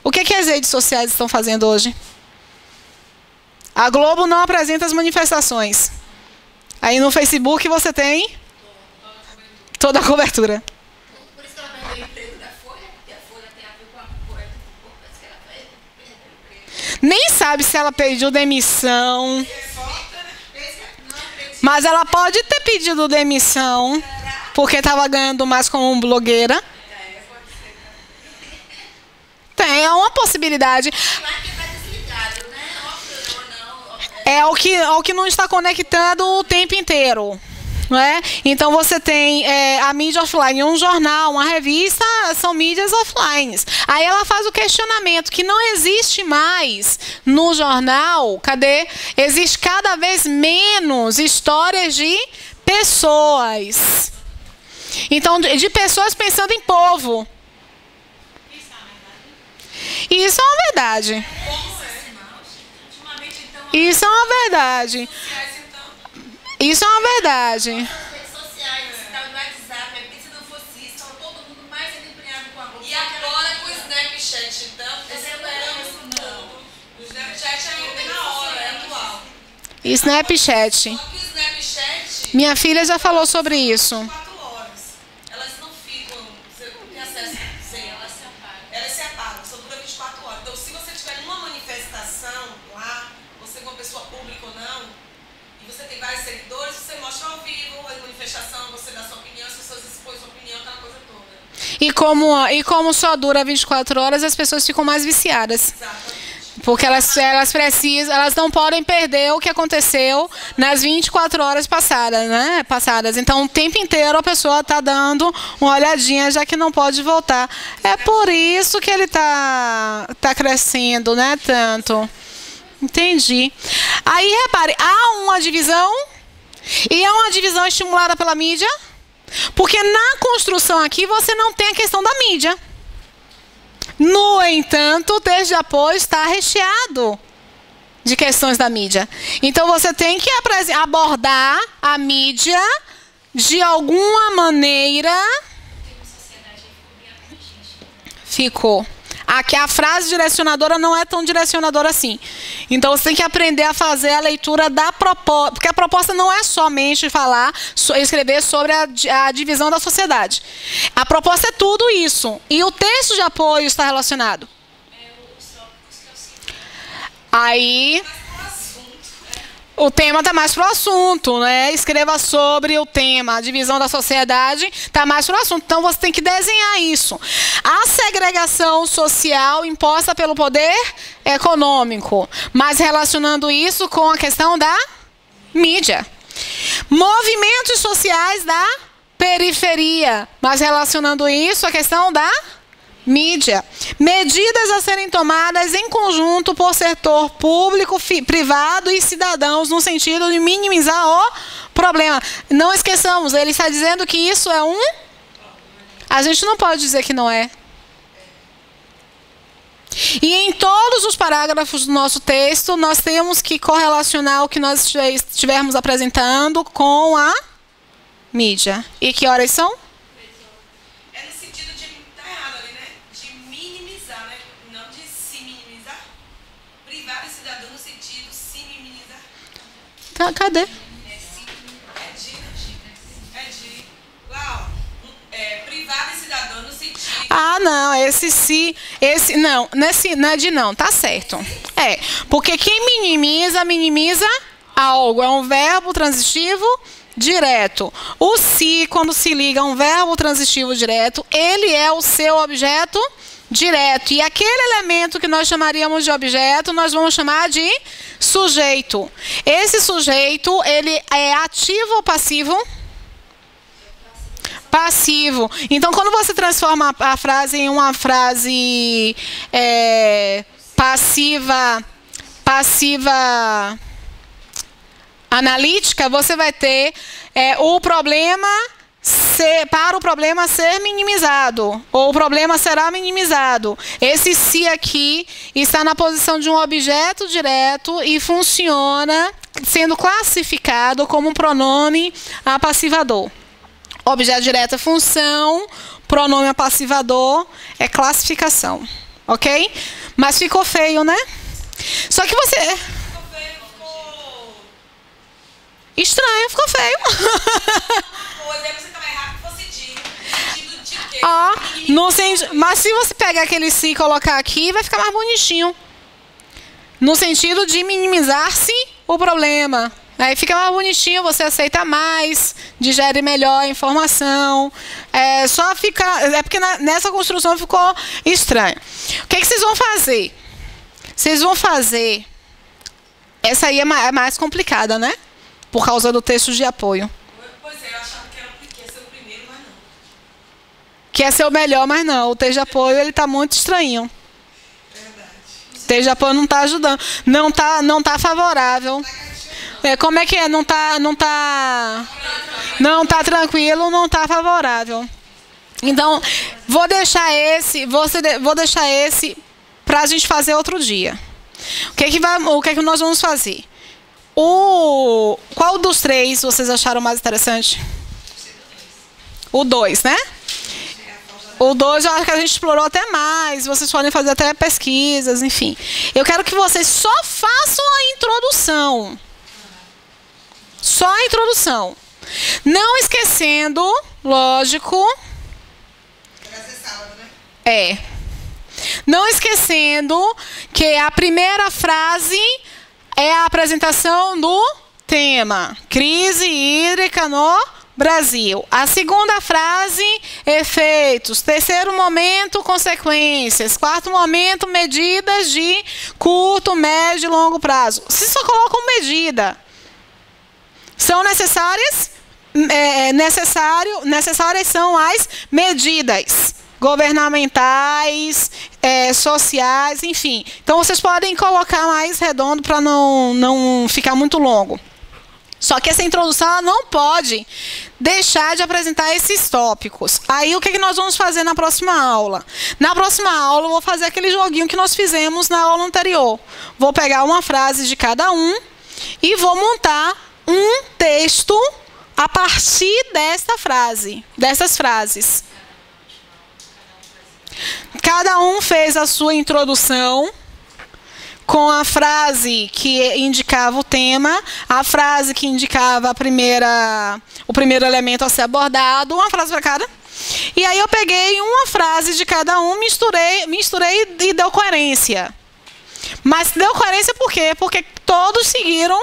O que as redes sociais estão fazendo hoje? A Globo não apresenta as manifestações. Aí no Facebook você tem toda a cobertura. Por isso que ela perdeu o emprego da Folha, porque a Folha tem a ver com a cobertura. Parece que ela perdeu o emprego. Nem sabe se ela pediu demissão. Mas ela pode ter pedido demissão porque estava ganhando mais como blogueira. Tem, é uma possibilidade. É o que não está conectando o tempo inteiro. Não é? Então você tem a mídia offline, um jornal, uma revista, são mídias offline. Aí ela faz o questionamento que não existe mais no jornal, cadê? Existe cada vez menos histórias de pessoas. Então, de pessoas pensando em povo. E isso é uma verdade. Isso é uma verdade. Isso é uma verdade. Redes sociais, tal no WhatsApp, porque se não fosse isso, estava todo mundo mais empenhado com a roupa. E agora com o Snapchat, então, aceleramos tudo. O Snapchat ainda na hora, é atual. Snapchat. Só que o Snapchat, Minha filha já falou sobre isso. 4 horas. Elas não ficam, você não tem acesso sem elas se apagam. Elas se apagam, só dura 24 horas. Então, se você tiver numa manifestação lá, você com uma pessoa pública ou não, e você tem vários seguidores, você mostra ao vivo a manifestação, você dá sua opinião, as pessoas expõem sua opinião, aquela coisa toda. E como só dura 24 horas, as pessoas ficam mais viciadas. Exatamente. Porque elas precisam, elas não podem perder o que aconteceu nas 24 horas passadas, né? Então, o tempo inteiro a pessoa está dando uma olhadinha, já que não pode voltar. É por isso que ele tá crescendo, né? Tanto. Entendi. Aí, repare, há uma divisão, e é uma divisão estimulada pela mídia, porque na construção aqui você não tem a questão da mídia. No entanto, o texto de apoio está recheado de questões da mídia. Então, você tem que abordar a mídia de alguma maneira. Ficou. Aqui a frase direcionadora não é tão direcionadora assim. Então, você tem que aprender a fazer a leitura da proposta. Porque a proposta não é somente escrever sobre a divisão da sociedade. A proposta é tudo isso. E o texto de apoio está relacionado. Aí, o tema está mais para o assunto, né? Escreva sobre o tema. A divisão da sociedade está mais para o assunto. Então, você tem que desenhar isso. A segregação social imposta pelo poder econômico, mas relacionando isso com a questão da mídia. Movimentos sociais da periferia, mas relacionando isso à questão da mídia. Medidas a serem tomadas em conjunto por setor público, privado e cidadãos, no sentido de minimizar o problema. Não esqueçamos, ele está dizendo que isso é um... A gente não pode dizer que não é. E em todos os parágrafos do nosso texto, nós temos que correlacionar o que nós estivermos apresentando com a mídia. E que horas são? É no sentido de, tá errado ali, né? De minimizar, né? Não de se minimizar. Privado e cidadão no sentido de se minimizar. Tá, cadê? Privado e cidadão no sentido... Ah, não, não é de não, tá certo. É, porque quem minimiza algo, é um verbo transitivo direto. O se, quando se liga a um verbo transitivo direto, ele é o seu objeto direto. E aquele elemento que nós chamaríamos de objeto, nós vamos chamar de sujeito. Esse sujeito, ele é ativo ou passivo? Passivo. Então, quando você transforma a frase em uma frase passiva analítica, você vai ter o problema para o problema ser minimizado, ou o problema será minimizado. Esse se aqui está na posição de um objeto direto e funciona sendo classificado como um pronome apassivador. Objeto direto é função, pronome apassivador é classificação, ok? Mas ficou feio, né? Só que você... Ficou feio, ficou... Estranho, ficou feio. Pois é, você estava errado que fosse de. No sentido de quê? Mas se você pegar aquele se e colocar aqui, vai ficar mais bonitinho. No sentido de minimizar-se o problema. Aí fica mais bonitinho, você aceita mais, digere melhor a informação. Só fica... É porque nessa construção ficou estranho. O que vocês vão fazer? Vocês vão fazer... Essa aí é mais complicada, né? Por causa do texto de apoio. Pois é, eu achava que ia ser o primeiro, mas não. Que ia ser o melhor, mas não. O texto de apoio, ele tá muito estranho. Verdade. O texto de apoio não tá ajudando. Não tá favorável. Como é que é? Não tá tranquilo, não tá favorável. Então, vou deixar esse para a gente fazer outro dia. O que que nós vamos fazer? Qual dos três vocês acharam mais interessante? O 2, né? O 2 eu acho que a gente explorou até mais. Vocês podem fazer até pesquisas, enfim. Eu quero que vocês só façam a introdução. Só a introdução. Não esquecendo, lógico. É. Não esquecendo que a primeira frase é a apresentação do tema. Crise hídrica no Brasil. A segunda frase, efeitos. Terceiro momento, consequências. Quarto momento, medidas de curto, médio e longo prazo. Se só colocam medida. São necessárias? Necessárias são as medidas governamentais, sociais, enfim. Então, vocês podem colocar mais redondo para não ficar muito longo. Só que essa introdução ela não pode deixar de apresentar esses tópicos. Aí, o que nós vamos fazer na próxima aula? Na próxima aula, eu vou fazer aquele joguinho que nós fizemos na aula anterior. Vou pegar uma frase de cada um e vou montar um texto a partir dessas frases. Cada um fez a sua introdução com a frase que indicava o tema, a frase que indicava o primeiro elemento a ser abordado, uma frase para cada. E aí eu peguei uma frase de cada um, misturei e deu coerência. Mas deu coerência por quê? Porque todos seguiram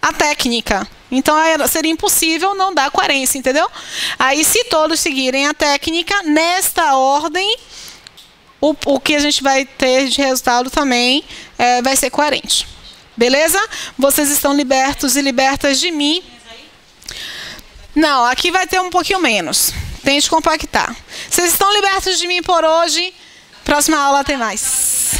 a técnica. Então seria impossível não dar coerência, entendeu? Aí se todos seguirem a técnica, nesta ordem, o que a gente vai ter de resultado também vai ser coerente. Beleza? Vocês estão libertos e libertas de mim. Não, aqui vai ter um pouquinho menos. Tente compactar. Vocês estão libertos de mim por hoje. Próxima aula tem mais.